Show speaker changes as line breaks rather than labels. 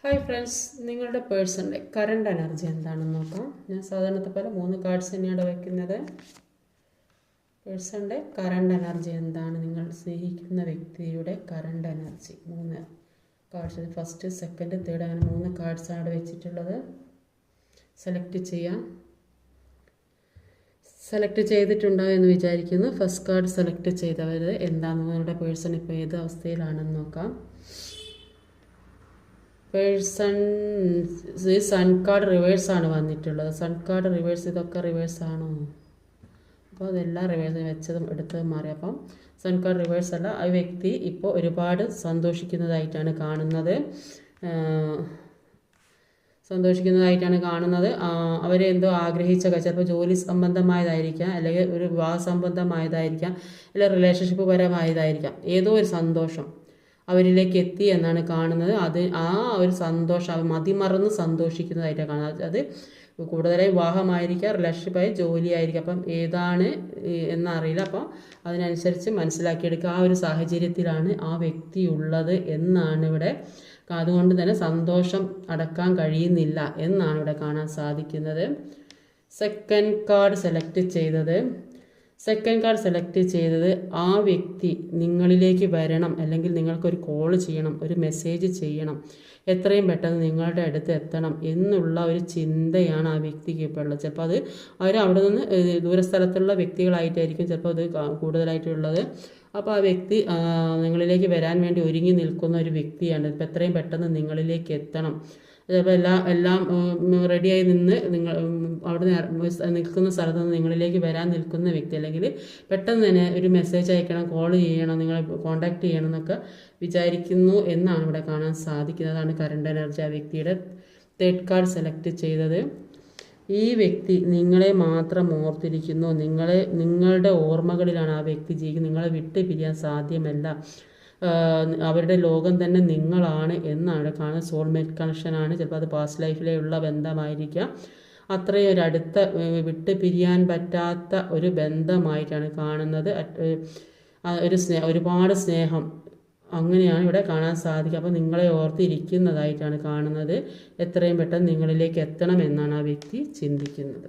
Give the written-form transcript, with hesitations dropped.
Hi friends, നിങ്ങളുടെ പേഴ്സണിൻ്റെ current energy എന്താണെന്ന് നോക്കാം. ഞാൻ സാധാരണത്തെ പോലെ 3 കാർഡ്സ് തന്നെയാണ് വയ്ക്കുന്നത്. പേഴ്സണിൻ്റെ കറണ്ട് എനർജി എന്താണ്, നിങ്ങൾ സ്നേഹിക്കുന്ന വ്യക്തിയുടെ current energy 3 cards. First, second, third, അങ്ങനെ 3 കാർഡ്സാണ് വെച്ചിട്ടുള്ളത്. സെലക്ട് ചെയ്തിട്ടുണ്ടോ എന്ന് വിചാരിക്കുന്നു. ഫസ്റ്റ് കാർഡ് സെലക്ട് ചെയ്തവർ എന്താണ്, നിങ്ങളുടെ പേഴ്സൺ ഇപ്പോൾ ഏത് അവസ്ഥയിലാണെന്ന് നോക്കാം. പേഴ്സൺ സൺ കാർഡ് റിവേഴ്സാണ് വന്നിട്ടുള്ളത്. സൺ കാർഡ് റിവേഴ്സ്, ഇതൊക്കെ റിവേഴ്സാണോ? അപ്പോൾ അതെല്ലാം റിവേഴ്സ് വെച്ചതും എടുത്തതും മാറി. അപ്പം സൺ കാർഡ് റിവേഴ്സ് അല്ല. ആ വ്യക്തി ഇപ്പോൾ ഒരുപാട് സന്തോഷിക്കുന്നതായിട്ടാണ് കാണുന്നത്. അവരെ എന്തോ ആഗ്രഹിച്ചൊക്കെ, ചിലപ്പോൾ ജോലി സംബന്ധമായതായിരിക്കാം, അല്ലെങ്കിൽ ഒരു വിവാഹ സംബന്ധമായതായിരിക്കാം, അല്ലെങ്കിൽ റിലേഷൻഷിപ്പ് പരമായതായിരിക്കാം. ഏതോ ഒരു സന്തോഷം അവരിലേക്ക് എത്തി എന്നാണ് കാണുന്നത്. ആ ഒരു സന്തോഷം മതിമറന്ന് സന്തോഷിക്കുന്നതായിട്ടാണ് കാണുന്നത്. അത് കൂടുതലായി വിവാഹമായിരിക്കാം, റിലേഷൻഷിപ്പായി, ജോലിയായിരിക്കാം. അപ്പം ഏതാണ് എന്നറിയില്ല. അപ്പം അതിനനുസരിച്ച് മനസ്സിലാക്കിയെടുക്കുക. ആ ഒരു സാഹചര്യത്തിലാണ് ആ വ്യക്തി ഉള്ളത് എന്നാണ് ഇവിടെ. അതുകൊണ്ട് തന്നെ സന്തോഷം അടക്കാൻ കഴിയുന്നില്ല എന്നാണ് ഇവിടെ കാണാൻ സാധിക്കുന്നത്. സെക്കൻഡ് കാർഡ് സെലക്ട് ചെയ്തത് ആ വ്യക്തി നിങ്ങളിലേക്ക് വരണം, അല്ലെങ്കിൽ നിങ്ങൾക്കൊരു കോൾ ചെയ്യണം, ഒരു മെസ്സേജ് ചെയ്യണം, എത്രയും പെട്ടെന്ന് നിങ്ങളുടെ അടുത്ത് എത്തണം എന്നുള്ള ഒരു ചിന്തയാണ് ആ വ്യക്തിക്ക് ഇപ്പോൾ ഉള്ളത്. ചിലപ്പോൾ അത് അവിടെ നിന്ന് ദൂരസ്ഥലത്തുള്ള വ്യക്തികളായിട്ടായിരിക്കും ചിലപ്പോൾ അത് കൂടുതലായിട്ടുള്ളത്. അപ്പോൾ ആ വ്യക്തി നിങ്ങളിലേക്ക് വരാൻ വേണ്ടി ഒരുങ്ങി നിൽക്കുന്ന ഒരു വ്യക്തിയാണ്. ഇപ്പം എത്രയും പെട്ടെന്ന് നിങ്ങളിലേക്ക് എത്തണം, ചിലപ്പോൾ എല്ലാം റെഡിയായി നിന്ന് നിങ്ങൾ അവിടെ നിൽക്കുന്ന സ്ഥലത്ത് നിന്ന് നിങ്ങളിലേക്ക് വരാൻ നിൽക്കുന്ന വ്യക്തി, അല്ലെങ്കിൽ പെട്ടെന്ന് തന്നെ ഒരു മെസ്സേജ് അയക്കണം, കോൾ ചെയ്യണം, നിങ്ങളെ കോൺടാക്ട് ചെയ്യണം എന്നൊക്കെ വിചാരിക്കുന്നു എന്നാണ് ഇവിടെ കാണാൻ സാധിക്കുന്നത്. അതാണ് കറണ്ട് എനർജി ആ വ്യക്തിയുടെ. തേർഡ് കാർഡ് സെലക്ട് ചെയ്തത് ഈ വ്യക്തി നിങ്ങളെ മാത്രം ഓർത്തിരിക്കുന്നു. നിങ്ങളുടെ ഓർമ്മകളിലാണ് ആ വ്യക്തി ജീവിക്കുന്നത്. നിങ്ങളെ വിട്ട് പിരിയാൻ സാധ്യമല്ല. അവരുടെ ലോകം തന്നെ നിങ്ങളാണ് എന്നാണ് കാണുന്നത്. സോൾമേറ്റ് കണക്ഷനാണ്. ചിലപ്പോൾ അത് പാസ്റ്റ് ലൈഫിലേ ഉള്ള ബന്ധമായിരിക്കാം. അത്രയും ഒരു അടുത്ത, വിട്ട് പിരിയാൻ പറ്റാത്ത ഒരു ബന്ധമായിട്ടാണ് കാണുന്നത്. ഒരുപാട് സ്നേഹം അങ്ങനെയാണ് ഇവിടെ കാണാൻ സാധിക്കുക. അപ്പോൾ നിങ്ങളെ ഓർത്തിരിക്കുന്നതായിട്ടാണ് കാണുന്നത്. എത്രയും പെട്ടെന്ന് നിങ്ങളിലേക്ക് എത്തണം എന്നാണ് ആ വ്യക്തി ചിന്തിക്കുന്നത്.